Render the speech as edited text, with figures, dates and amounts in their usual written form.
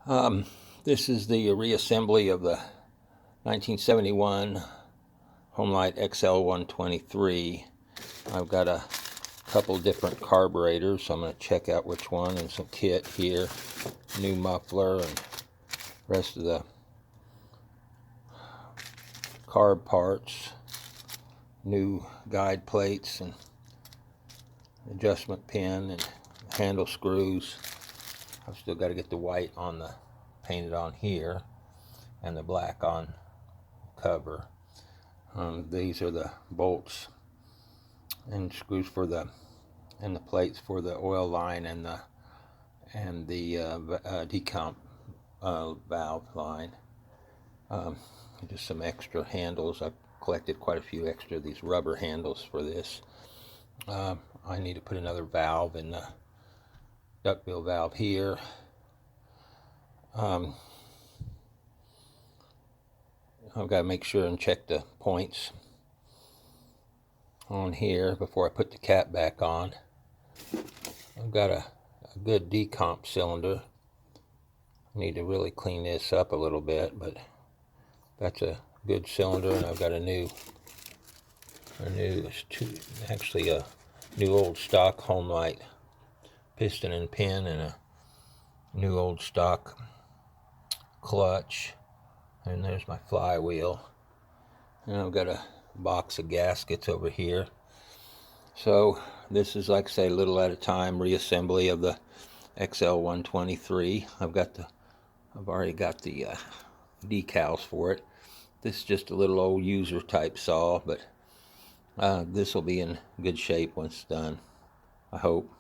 Um, this is the reassembly of the 1971 Homelite XL-123. I've got a couple different carburetors, so I'm going to check out which one, and some kit here, new muffler, and rest of the carb parts, new guide plates, and adjustment pin, and handle screws. I've still got to get the white on the painted on here and the black on cover. These are the bolts and screws for the plates for the oil line and the decomp valve line. Just some extra handles. I've collected quite a few extra of these rubber handles for this. I need to put another valve in the duckbill valve here. I've got to make sure and check the points on here before I put the cap back on. I've got a good decomp cylinder. I need to really clean this up a little bit, but that's a good cylinder, and I've got a new old stock Homelite piston and pin, and a new old stock clutch, and there's my flywheel, and I've got a box of gaskets over here. So this is, like I say, a little at a time reassembly of the XL-123. I've already got the decals for it. This is just a little old user type saw, but this will be in good shape once it's done, I hope.